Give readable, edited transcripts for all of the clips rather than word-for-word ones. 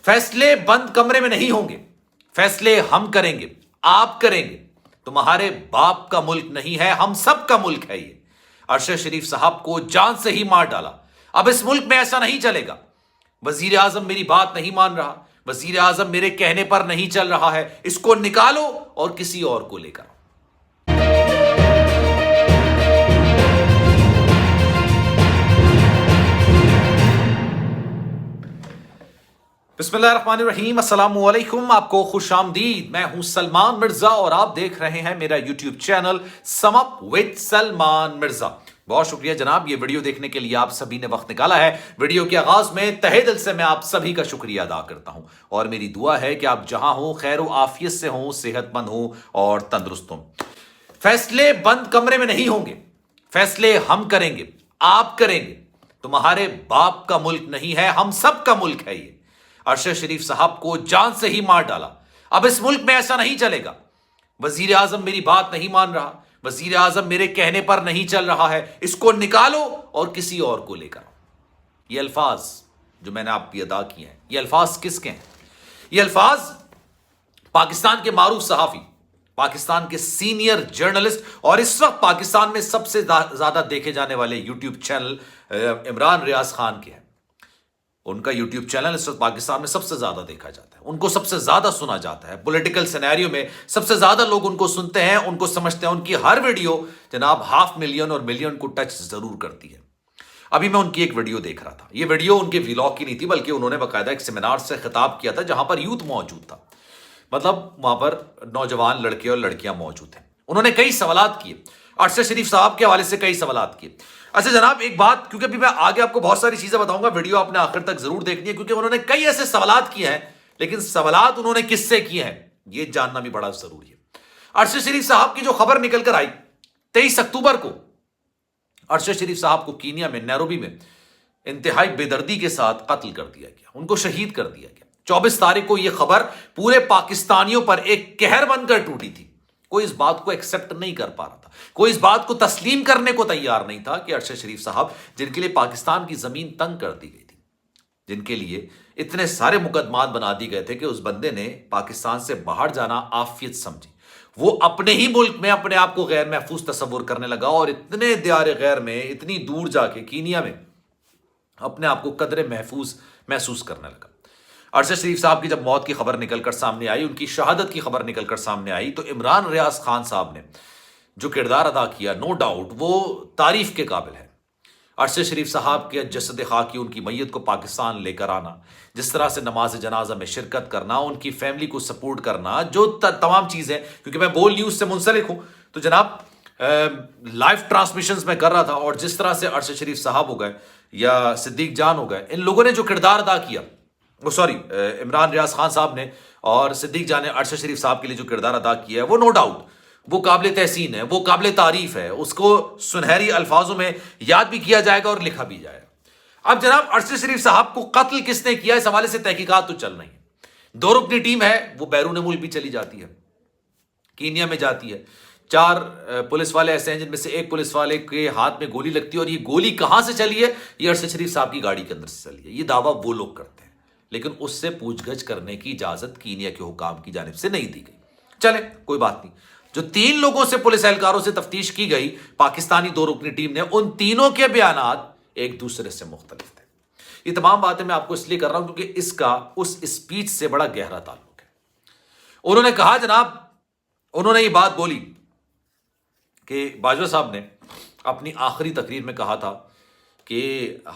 फैसले बंद कमरे में नहीं होंगे, फैसले हम करेंगे, आप करेंगे। तुम्हारे बाप का मुल्क नहीं है, हम सब का मुल्क है ये। अरशद शरीफ साहब को जान से ही मार डाला। अब इस मुल्क में ऐसा नहीं चलेगा। वजीर आजम मेरी बात नहीं मान रहा, वजीर आजम मेरे कहने पर नहीं चल रहा है, इसको निकालो और किसी और को लेकर आओ। बिस्मिल्लाहिर्रहमानिर्रहीम, अस्सलामु अलैकुम, आपको खुश आमदीद। मैं हूं सलमान मिर्जा और आप देख रहे हैं मेरा YouTube channel sum up with Salman Mirza. बहुत शुक्रिया जनाब, ये वीडियो देखने के लिए आप सभी ने वक्त निकाला है। वीडियो के आगाज में तहे दिल से मैं आप सभी का शुक्रिया अदा करता हूं और मेरी दुआ है कि आप जहां हो खैर व आफियत से हो, सेहतमंद हो और तंदुरुस्त हो। फैसले बंद कमरे में नहीं होंगे, फैसले हम करेंगे, आप करेंगे। तुम्हारे बाप का मुल्क नहीं है, हम सब का मुल्क है ये। अरशद शरीफ साहब को जान से ही मार डाला। अब इस मुल्क में ऐसा नहीं चलेगा। वजीर आजम मेरी बात नहीं मान रहा, वजीर आजम मेरे कहने पर नहीं चल रहा है, इसको निकालो और किसी और को लेकर आओ। ये अल्फाज जो मैंने आप पे अदा किए हैं, ये अल्फाज किसके हैं? ये अल्फाज पाकिस्तान के मारूफ सहाफी, पाकिस्तान के सीनियर जर्नलिस्ट और इस वक्त पाकिस्तान में सबसे ज्यादा देखे जाने वाले यूट्यूब चैनल इमरान रियाज खान के हैं। उनका यूट्यूब चैनल इस वक्त पाकिस्तान में सबसे ज्यादा देखा जाता है, उनको सबसे ज्यादा सुना जाता है। पॉलिटिकल सिनेरियो में सबसे ज्यादा लोग उनको सुनते हैं, उनको समझते हैं। उनकी हर वीडियो जनाब 500,000 और मिलियन को टच जरूर करती है। अभी मैं उनकी एक वीडियो देख रहा था। ये वीडियो उनके व्लॉग की नहीं थी, बल्कि उन्होंने बाकायदा एक सेमिनार से खिताब किया था जहां पर यूथ मौजूद था, मतलब वहां पर नौजवान लड़के और लड़कियां मौजूद थे। उन्होंने कई सवालात किए, अरशद शरीफ साहब के हवाले से कई सवालात किए। अच्छा जनाब, एक बात, क्योंकि अभी मैं आगे आपको बहुत सारी चीजें बताऊंगा, वीडियो आपने आखिर तक जरूर देखनी है, क्योंकि उन्होंने कई ऐसे सवालात किए हैं, लेकिन सवालात उन्होंने किससे किए हैं ये जानना भी बड़ा जरूरी है। अरशद शरीफ साहब की जो खबर निकल कर आई 23 अक्टूबर को, अरशद शरीफ साहब को कीनिया में नैरोबी में इंतहाई बेदर्दी के साथ कत्ल कर दिया गया, उनको शहीद कर दिया गया। 24 तारीख को यह खबर पूरे पाकिस्तानियों पर एक कहर बनकर टूटी थी। कोई इस बात को एक्सेप्ट नहीं कर पा रहा था, कोई इस बात को तस्लीम करने को तैयार नहीं था कि अरशद शरीफ साहब, जिनके लिए पाकिस्तान की जमीन तंग कर दी गई थी, जिनके लिए इतने सारे मुकदमात बना दिए गए थे कि उस बंदे ने पाकिस्तान से बाहर जाना आफियत समझी, वो अपने ही मुल्क में अपने आप को गैर महफूज तस्वुर करने लगा और इतने दियारे गैर में, इतनी दूर जाके कीनिया में अपने आप को कदरे महफूज महसूस करने लगा। अरशद शरीफ साहब की जब मौत की खबर निकलकर सामने आई, उनकी शहादत की खबर निकलकर सामने आई, तो इमरान रियाज खान साहब ने जो किरदार अदा किया, नो डाउट वो तारीफ के काबिल है। अरशद शरीफ साहब के जसद खाकी, उनकी मैयत को पाकिस्तान लेकर आना, जिस तरह से नमाज जनाजा में शिरकत करना, उनकी फैमिली को सपोर्ट करना, जो तमाम चीज़ें, क्योंकि मैं बोल न्यूज़ से मुंसलिक हूँ, तो जनाब लाइव ट्रांसमिशंस में कर रहा था, और जिस तरह से अरशद शरीफ साहब हो गए या सिद्दीक जान हो गए, इन लोगों ने जो किरदार अदा किया, इमरान रियाज खान साहब ने और सिद्दीक जान ने अरशद शरीफ साहब के लिए जो किरदार अदा किया है, वो नो डाउट वो काबिल तहसीन है, वो काबिल तारीफ है, उसको सुनहरी अल्फाजों में याद भी किया जाएगा और लिखा भी जाएगा। अब जनाब अरशद शरीफ साहब को कत्ल किसने किया, इस हवाले से तहकीकात तो चल रही है। 2 रुकनी टीम है, वो बैरून मुल्क भी चली जाती है, कीनिया में जाती है। 4 पुलिस वाले ऐसे हैं जिनमें से एक पुलिस वाले के हाथ में गोली लगती है, और ये गोली कहां से चली है, ये अरशद शरीफ साहब की गाड़ी के अंदर से चली है। ये दावा वो लोग करते हैं, लेकिन उससे पूछगछ करने की इजाजत कीनिया के हुकाम की जानिब से नहीं दी गई। चले कोई बात नहीं, जो 3 लोगों से पुलिस एहलकारों से तफ्तीश की गई पाकिस्तानी 2 रुकनी टीम ने, उन तीनों के बयानात एक दूसरे से मुख्तलिफ थे। ये तमाम बातें मैं आपको इसलिए कर रहा हूं क्योंकि इसका उस स्पीच से बड़ा गहरा ताल्लुक है। उन्होंने कहा जनाब, उन्होंने ये बात बोली कि बाजवा साहब ने अपनी आखिरी तकरीर में कहा था कि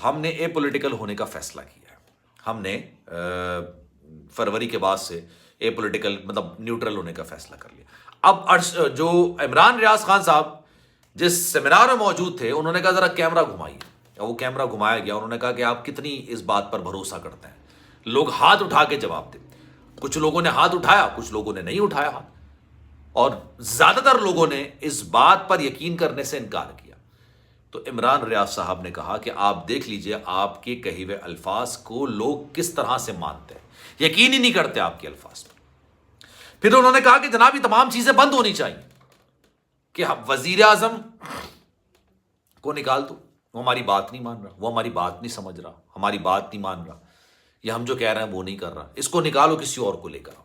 हमने एपॉलिटिकल होने का फैसला किया है, हमने फरवरी के बाद से एपॉलिटिकल मतलब न्यूट्रल होने का फैसला कर लिया। अब जो इमरान रियाज खान साहब जिस सेमिनार में मौजूद थे, उन्होंने कहा जरा कैमरा घुमाइए, वो कैमरा घुमाया गया। उन्होंने कहा कि आप कितनी इस बात पर भरोसा करते हैं। लोग हाथ उठा के जवाब दे, कुछ लोगों ने हाथ उठाया, कुछ लोगों ने नहीं उठाया हाथ, और ज्यादातर लोगों ने इस बात पर यकीन करने से इनकार किया। तो इमरान रियाज साहब ने कहा कि आप देख लीजिए आपके कहे हुए अल्फाज को लोग किस तरह से मानते हैं, यकीन ही नहीं करते आपके अल्फाज पर। फिर उन्होंने कहा कि जनाब ये तमाम चीजें बंद होनी चाहिए कि वजीर आजम को निकाल दो, वो हमारी बात नहीं मान रहा, वो हमारी बात नहीं समझ रहा, हमारी बात नहीं मान रहा। یہ ہم جو کہہ رہے ہیں وہ نہیں کر رہا, اس کو نکالو, کسی اور کو لے کر آؤ.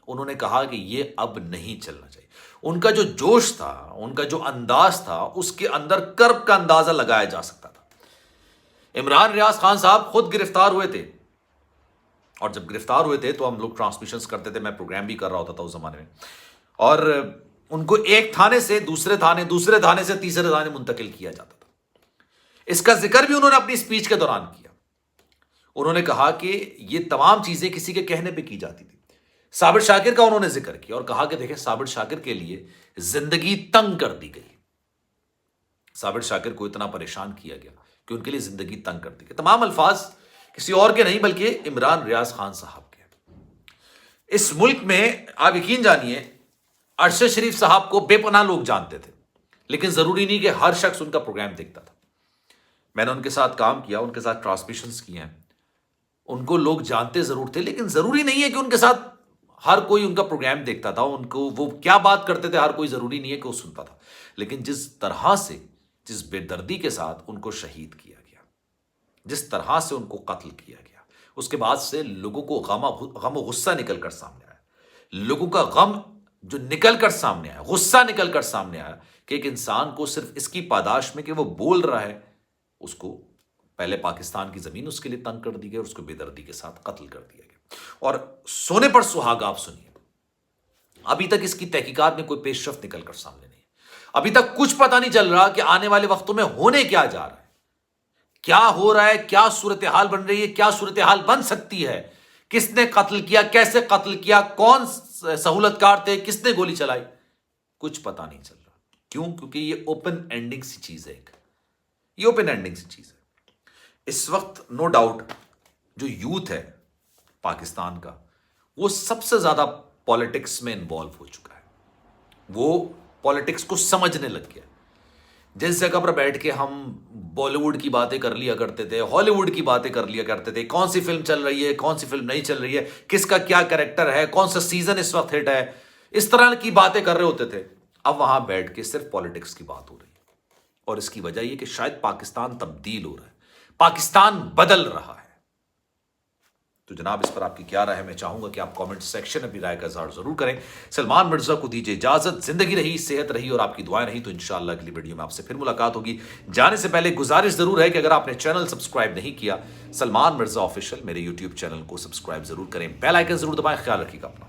انہوں نے کہا کہ یہ اب نہیں چلنا چاہیے. ان کا جو جوش تھا, ان کا جو انداز تھا, اس کے اندر کرب کا اندازہ لگایا جا سکتا تھا. عمران ریاض خان صاحب خود گرفتار ہوئے تھے, اور جب گرفتار ہوئے تھے تو ہم لوگ ٹرانسمیشنز کرتے تھے, میں پروگرام بھی کر رہا ہوتا تھا اس زمانے میں, اور ان کو ایک تھانے سے دوسرے تھانے سے تیسرے تھانے منتقل کیا جاتا تھا. اس کا ذکر بھی انہوں نے اپنی اسپیچ کے دوران کیا. انہوں نے کہا کہ یہ تمام چیزیں کسی کے کہنے پہ کی جاتی تھی. صابر شاکر کا انہوں نے ذکر کیا اور کہا کہ دیکھیں صابر شاکر کے لیے زندگی تنگ کر دی گئی. صابر شاکر کو اتنا پریشان کیا گیا کہ ان کے لیے زندگی تنگ کر دی گئی. تمام الفاظ کسی اور کے نہیں بلکہ عمران ریاض خان صاحب کے. اس ملک میں آپ یقین جانیے ارشد شریف صاحب کو بے پناہ لوگ جانتے تھے, لیکن ضروری نہیں کہ ہر شخص ان کا پروگرام دیکھتا تھا. میں نے ان کے ساتھ کام کیا, ان کے ساتھ ٹرانسمیشنز کی ہیں, ان کو لوگ جانتے ضرور تھے, لیکن ضروری نہیں ہے کہ ان کے ساتھ ہر کوئی ان کا پروگرام دیکھتا تھا. ان کو وہ کیا بات کرتے تھے ہر کوئی ضروری نہیں ہے کہ وہ سنتا تھا. لیکن جس طرح سے, جس بے دردی کے ساتھ ان کو شہید کیا گیا, جس طرح سے ان کو قتل کیا گیا, اس کے بعد سے لوگوں کو غم و غصہ نکل کر سامنے آیا. لوگوں کا غم جو نکل کر سامنے آیا, غصہ نکل کر سامنے آیا کہ ایک انسان کو صرف اس کی پاداش میں کہ وہ بول رہا ہے, اس کو پہلے پاکستان کی زمین اس کے لیے تنگ کر دی گئی اور اس کو بے دردی کے ساتھ قتل کر دیا گیا. اور سونے پر سہاگا آپ سنیے, ابھی تک اس کی تحقیقات میں کوئی پیش رفت نکل کر سامنے نہیں. ابھی تک کچھ پتہ نہیں چل رہا کہ آنے والے وقتوں میں ہونے کیا جا رہا ہے, کیا ہو رہا ہے, کیا صورتحال بن رہی ہے, کیا صورتحال بن سکتی ہے, کس نے قتل کیا, کیسے قتل کیا, کون سہولت کار تھے, کس نے گولی چلائی, کچھ پتہ نہیں چل رہا. کیوں؟ کیونکہ یہ اوپن اینڈنگ سی چیز ہے. یہ اوپن اینڈنگ سی چیز ہے. اس وقت نو ڈاؤٹ جو یوتھ ہے پاکستان کا, وہ سب سے زیادہ پالیٹکس میں انوالو ہو چکا ہے. وہ پالیٹکس کو سمجھنے لگ گیا. جس جگہ پر بیٹھ کے ہم بالی ووڈ کی باتیں کر لیا کرتے تھے, ہالی ووڈ کی باتیں کر لیا کرتے تھے, کون سی فلم چل رہی ہے, کون سی فلم نہیں چل رہی ہے, کس کا کیا کریکٹر ہے, کون سا سیزن اس وقت ہٹ ہے, اس طرح کی باتیں کر رہے ہوتے تھے. اب وہاں بیٹھ کے صرف پالیٹکس کی بات ہو رہی ہے. اور اس کی وجہ یہ کہ شاید پاکستان تبدیل ہو رہا ہے, پاکستان بدل رہا ہے. تو جناب اس پر آپ کی کیا رائے ہے؟ میں چاہوں گا کہ آپ کامنٹ سیکشن میں اپنی رائے کا اظہار ضرور کریں. سلمان مرزا کو دیجیے اجازت. زندگی رہی, صحت رہی اور آپ کی دعائیں رہی تو انشاءاللہ اگلی ویڈیو میں آپ سے پھر ملاقات ہوگی. جانے سے پہلے گزارش ضرور ہے کہ اگر آپ نے چینل سبسکرائب نہیں کیا, سلمان مرزا آفیشیل میرے یوٹیوب چینل کو سبسکرائب ضرور کریں, بیل آئیکن ضرور دبائیں. خیال رکھیے گا اپنا.